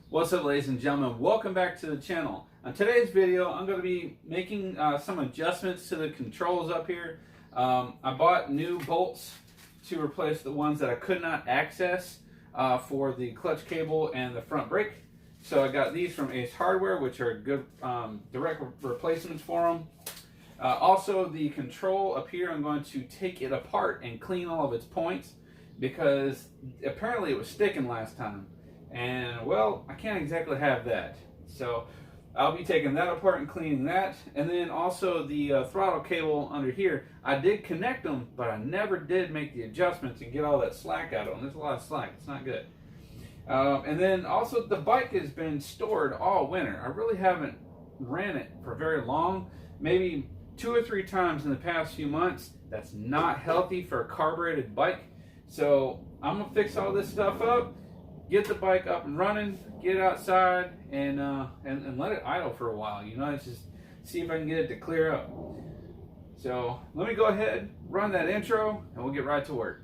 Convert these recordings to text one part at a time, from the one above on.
What's up, ladies and gentlemen? Welcome back to the channel. On today's video, I'm going to be making some adjustments to the controls up here. I bought new bolts to replace the ones that I could not access for the clutch cable and the front brake. So I got these from Ace Hardware, which are good direct replacements for them. Also, the control up here, I'm going to take it apart and clean all of its points because apparently it was sticking last time. And well, I can't exactly have that. So I'll be taking that apart and cleaning that. And then also the throttle cable under here, I did connect them, but I never did make the adjustments and get all that slack out of them. There's a lot of slack, it's not good. And then also the bike has been stored all winter. I really haven't ran it for very long, maybe 2 or 3 times in the past few months. That's not healthy for a carbureted bike. So I'm gonna fix all this stuff up, get the bike up and running, get it outside, and let it idle for a while. You know, it's just see if I can get it to clear up. So let me go ahead, run that intro, and we'll get right to work.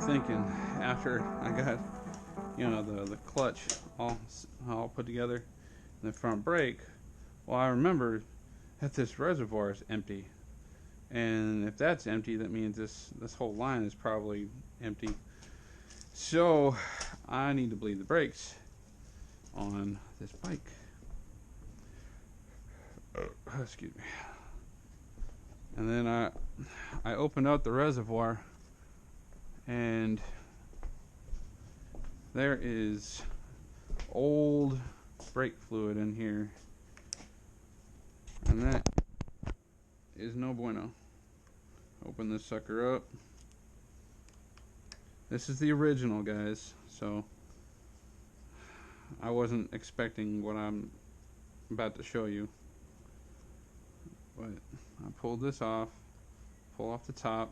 Thinking after I got, you know, the clutch all put together and the front brake, well, I remember that this reservoir is empty, and if that's empty, that means this whole line is probably empty. So I need to bleed the brakes on this bike. Excuse me. And then I opened up the reservoir, and there is old brake fluid in here, and that is no bueno. Open this sucker up. This is the original, guys, so I wasn't expecting what I'm about to show you. But I pulled this off, pull off the top,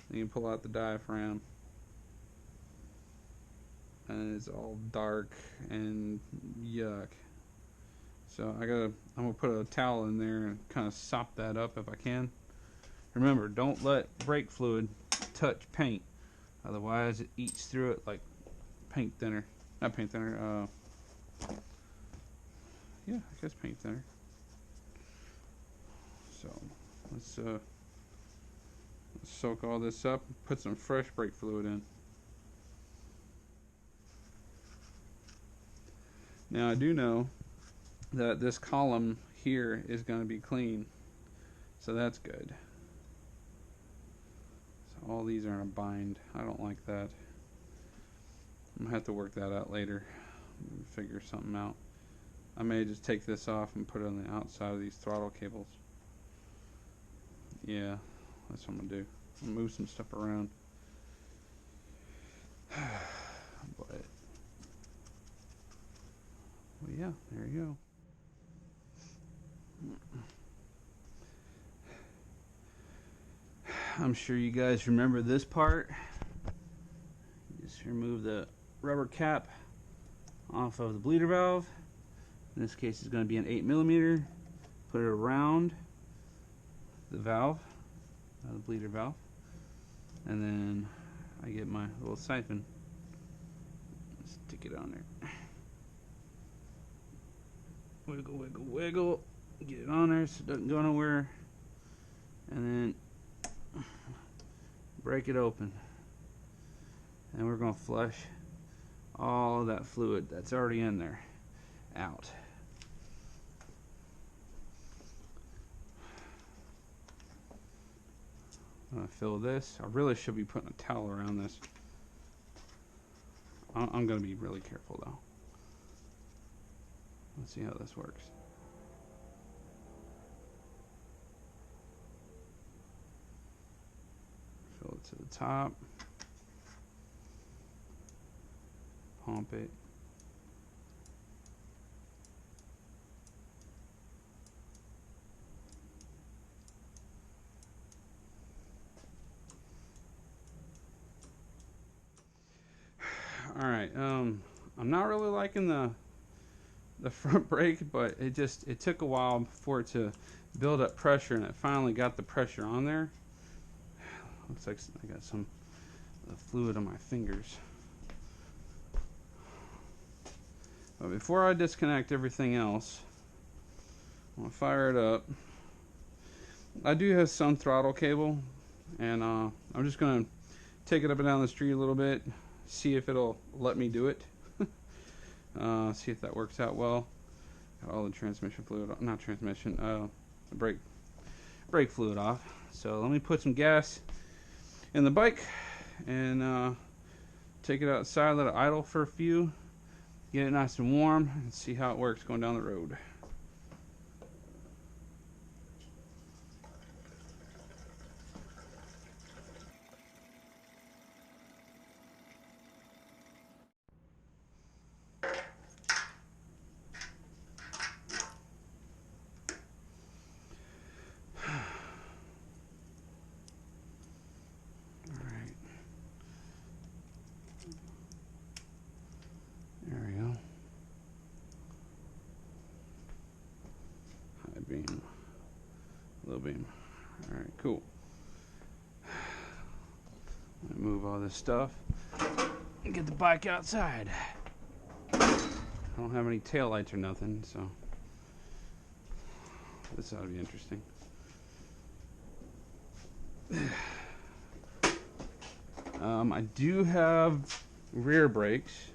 then you pull out the diaphragm, and it's all dark and yuck. So I'm gonna put a towel in there and kind of sop that up if I can. Remember, don't let brake fluid touch paint, otherwise it eats through it like paint thinner. Not paint thinner. Yeah, I guess paint thinner. So let's soak all this up and put some fresh brake fluid in. Now I do know that this column here is going to be clean, so that's good. So all these are in a bind. I don't like that. I'm gonna have to work that out later, figure something out. I may just take this off and put it on the outside of these throttle cables. Yeah, that's what I'm gonna do. I'll move some stuff around. But well, yeah, there you go. I'm sure you guys remember this part. Just remove the rubber cap off of the bleeder valve. In this case, it's going to be an 8mm. Put it around the valve, the bleeder valve, and then I get my little siphon. Stick it on there. Wiggle, wiggle, wiggle. Get it on there so it doesn't go nowhere. And then break it open. And we're going to flush all of that fluid that's already in there out. I'm going to fill this. I really should be putting a towel around this. I'm going to be really careful though. Let's see how this works. Fill it to the top. Pump it. All right. I'm not really liking the front brake, but it took a while for it to build up pressure, and it finally got the pressure on there. Looks like I got some fluid on my fingers. But before I disconnect everything else, I'm gonna fire it up. I do have some throttle cable, and I'm just gonna take it up and down the street a little bit, see if it'll let me do it. See if that works out well. Got all the transmission fluid, not transmission, the brake fluid off. So let me put some gas in the bike and take it outside, let it idle for a few, get it nice and warm, and see how it works going down the road. Beam, low beam. All right, cool. Move all this stuff and get the bike outside. I don't have any tail lights or nothing, so this ought to be interesting. I do have rear brakes,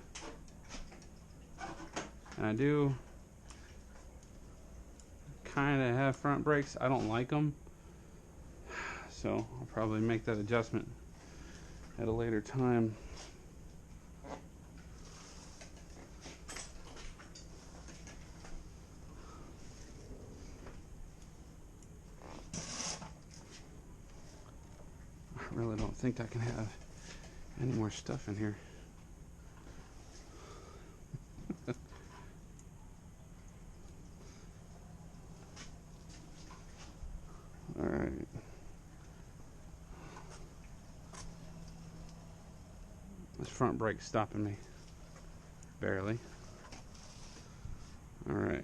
and I do kind of have front brakes. I don't like them, so I'll probably make that adjustment at a later time. I really don't think I can have any more stuff in here. This front brake's stopping me. Barely. Alright.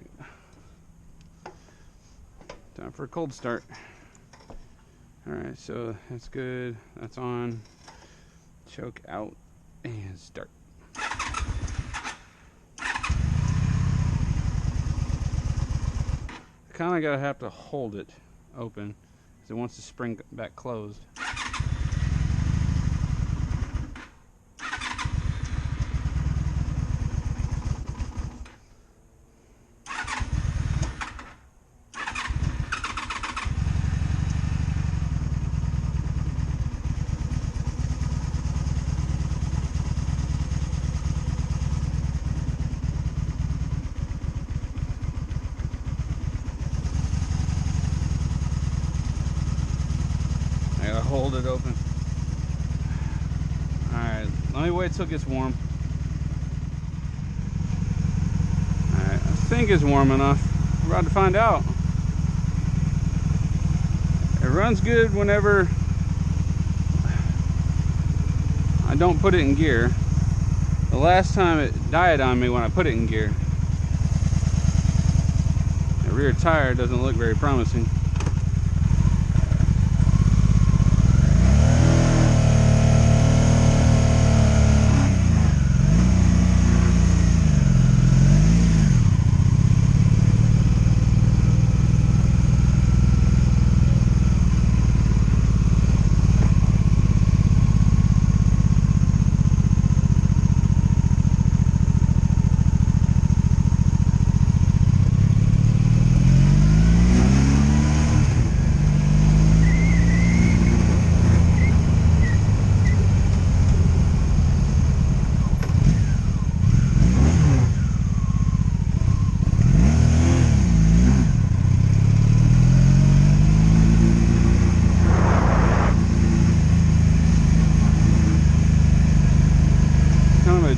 Time for a cold start. Alright, so that's good. That's on. Choke out and start. Kind of gotta have to hold it open because it wants to spring back closed. Hold it open. Alright, let me wait till it gets warm. Alright, I think it's warm enough. We're about to find out. It runs good whenever I don't put it in gear. The last time it died on me when I put it in gear. The rear tire doesn't look very promising.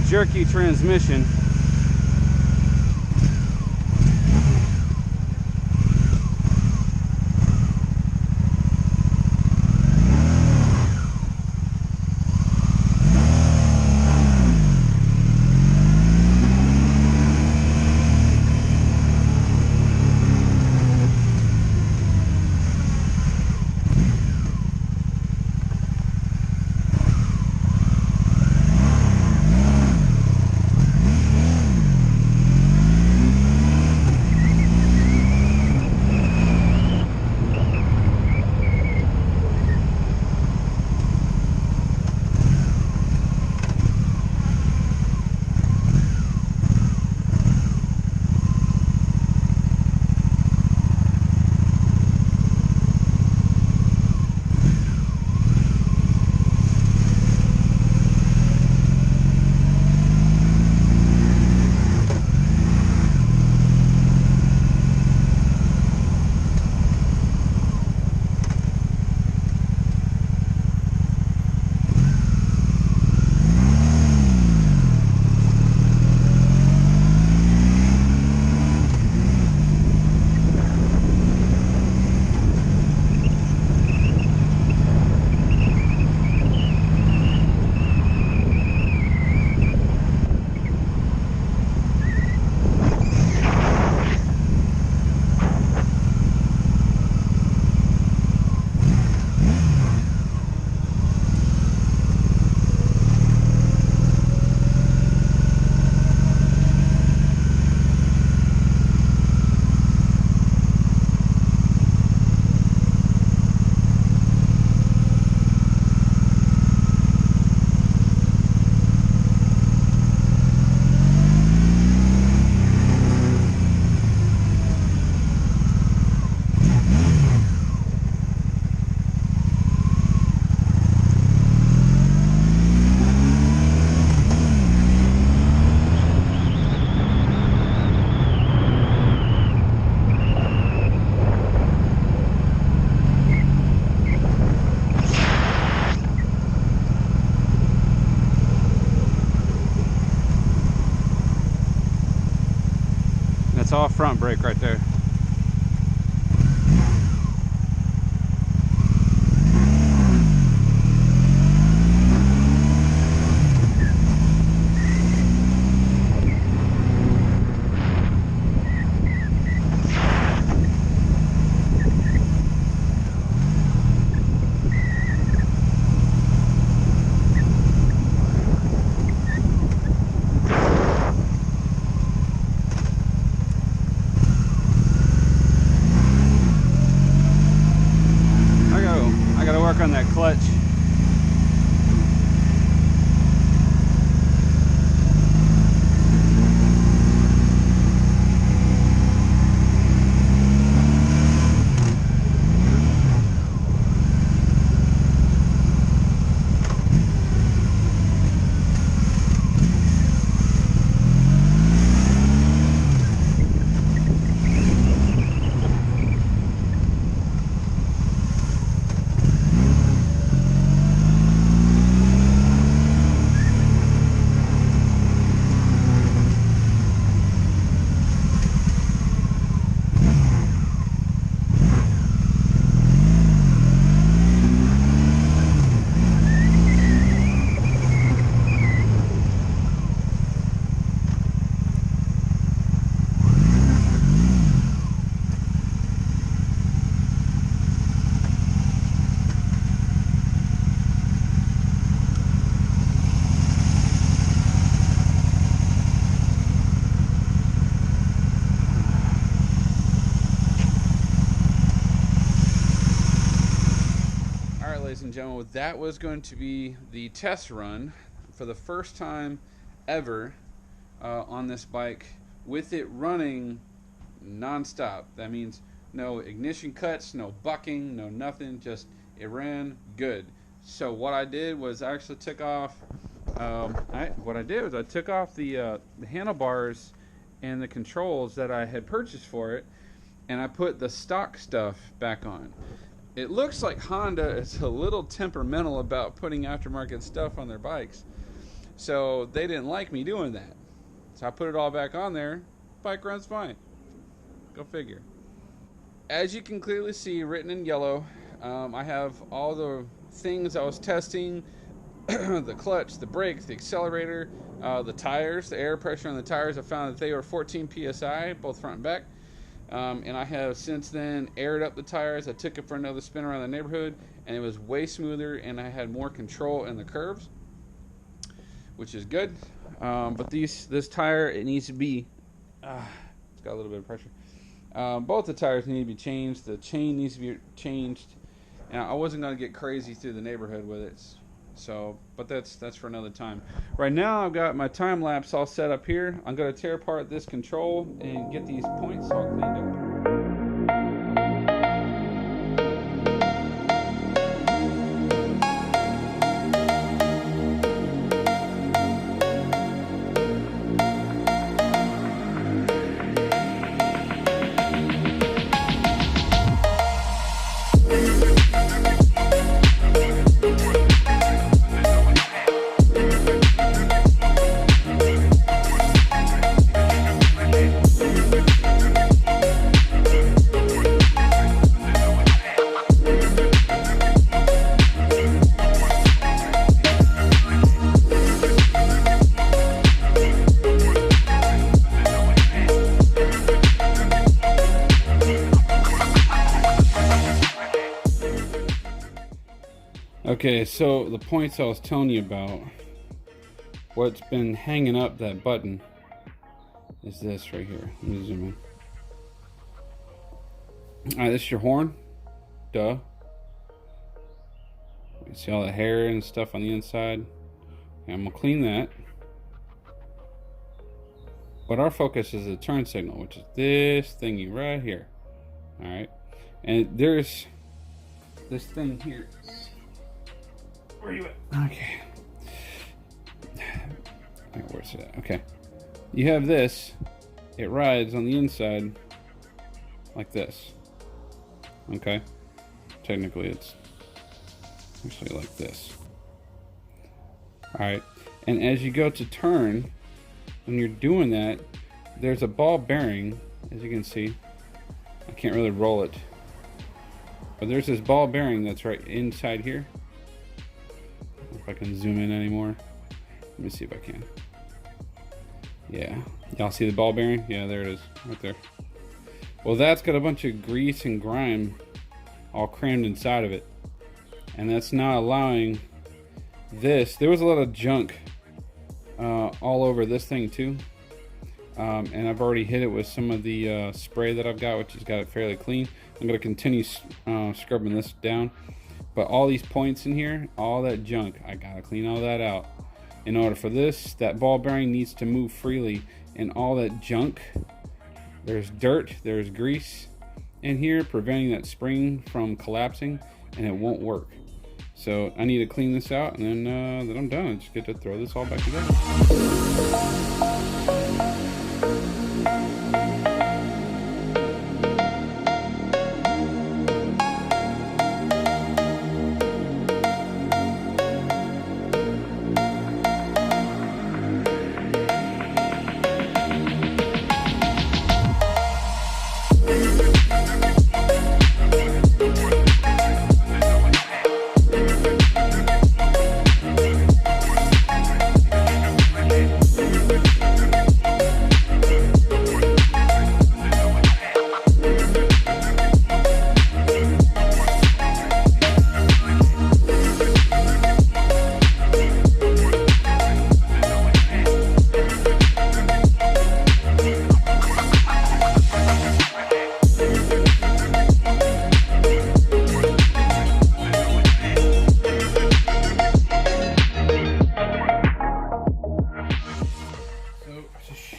Jerky transmission. That's all front brake right there. on that clutch. Ladies and gentlemen, that was going to be the test run for the first time ever on this bike with it running non-stop. That means no ignition cuts, no bucking, no nothing, just it ran good. So what I did was I actually took off I took off the handlebars and the controls that I had purchased for it, and I put the stock stuff back on. It looks like Honda is a little temperamental about putting aftermarket stuff on their bikes. So they didn't like me doing that. So I put it all back on there. Bike runs fine. Go figure. As you can clearly see written in yellow, I have all the things I was testing. The clutch, the brakes, the accelerator, the tires, the air pressure on the tires. I found that they were 14 PSI, both front and back. And I have since then aired up the tires. I took it for another spin around the neighborhood, and it was way smoother, and I had more control in the curves, which is good. But this tire, it needs to be, it's got a little bit of pressure. Both the tires need to be changed. The chain needs to be changed. And I wasn't going to get crazy through the neighborhood with it. So, but that's for another time. Right now, I've got my time lapse all set up here. I'm going to tear apart this control and get these points all cleaned up. Okay, so the points I was telling you about, what's been hanging up that button is this right here. Let me zoom in. Alright, this is your horn. Duh. You see all the hair and stuff on the inside. Okay, I'm gonna clean that. But our focus is the turn signal, which is this thingy right here. Alright. And there's this thing here. Where are you at? Okay. Where's it at? Okay. You have this. It rides on the inside like this. Okay. Technically, it's actually like this. Alright. And as you go to turn, when you're doing that, there's a ball bearing, as you can see. I can't really roll it. But there's this ball bearing that's right inside here. If I can zoom in anymore. Let me see if I can. Yeah. Y'all see the ball bearing? Yeah, there it is. Right there. Well, that's got a bunch of grease and grime all crammed inside of it. And that's not allowing this. There was a lot of junk all over this thing too. And I've already hit it with some of the spray that I've got, which has got it fairly clean. I'm going to continue scrubbing this down. But all these points in here, all that junk, I gotta clean all that out. In order for this, that ball bearing needs to move freely, and all that junk, there's dirt, there's grease in here preventing that spring from collapsing, and it won't work. So I need to clean this out, and then I'm done. I just get to throw this all back together.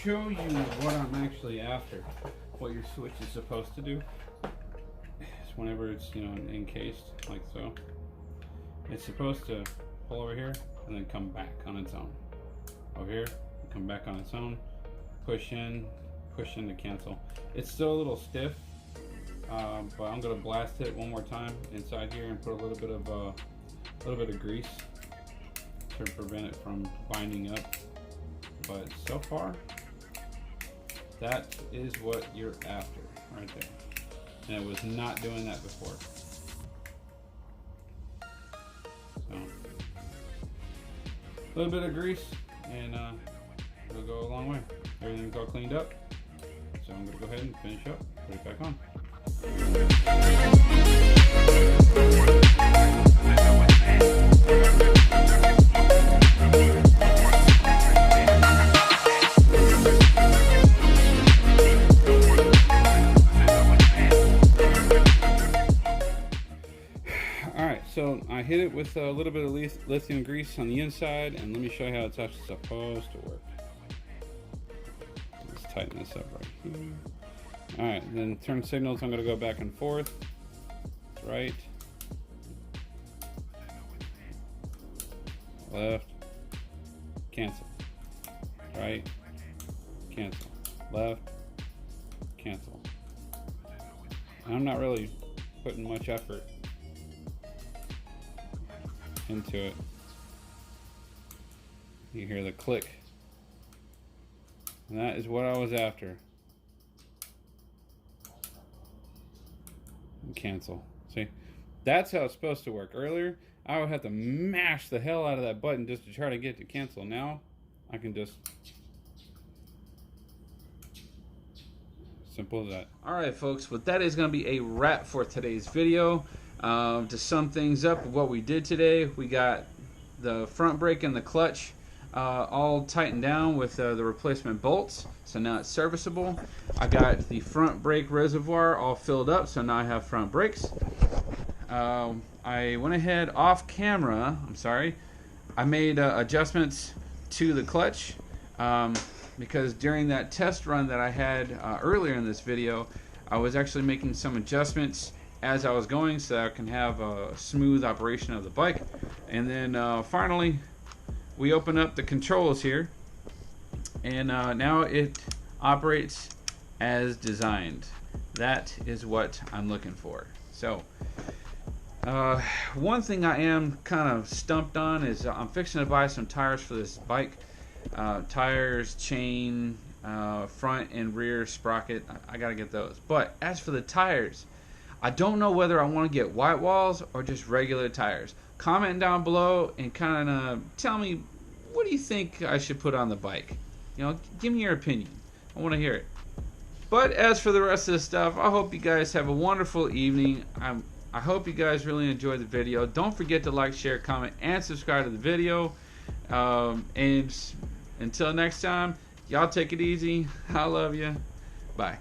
Show you what I'm actually after, what your switch is supposed to do is whenever it's, you know, encased like so, it's supposed to pull over here and then come back on its own. Over here, come back on its own, push in to cancel. It's still a little stiff, but I'm gonna blast it one more time inside here and put a little bit of grease to prevent it from binding up. But so far, that is what you're after right there. And it was not doing that before. So, a little bit of grease and it'll go a long way. Everything's all cleaned up. So I'm gonna go ahead and finish up, put it back on. So I hit it with a little bit of lithium grease on the inside, and let me show you how it's actually supposed to work. Let's tighten this up right here. Alright, then turn signals, I'm going to go back and forth. That's right. Left. Cancel. Right. Cancel. Left. Cancel. I'm not really putting much effort into it. You hear the click, and that is what I was after. And cancel. See, that's how it's supposed to work. Earlier I would have to mash the hell out of that button just to try to get to cancel. Now I can just, simple as that. Alright folks, well that is going to be a wrap for today's video. To sum things up, what we did today, we got the front brake and the clutch all tightened down with the replacement bolts, so now it's serviceable. I got the front brake reservoir all filled up, so now I have front brakes. I went ahead off camera, I made adjustments to the clutch because during that test run that I had earlier in this video, I was actually making some adjustments as I was going so that I can have a smooth operation of the bike. And then finally we open up the controls here, and now it operates as designed. That is what I'm looking for. So one thing I am kind of stumped on is I'm fixing to buy some tires for this bike. Tires, chain, front and rear sprocket, I gotta get those. But as for the tires, I don't know whether I want to get white walls or just regular tires. Comment down below and kind of tell me, what do you think I should put on the bike? You know, give me your opinion. I want to hear it. But as for the rest of the stuff, I hope you guys have a wonderful evening. I hope you guys really enjoyed the video. Don't forget to like, share, comment, and subscribe to the video. And until next time, y'all take it easy. I love you. Bye.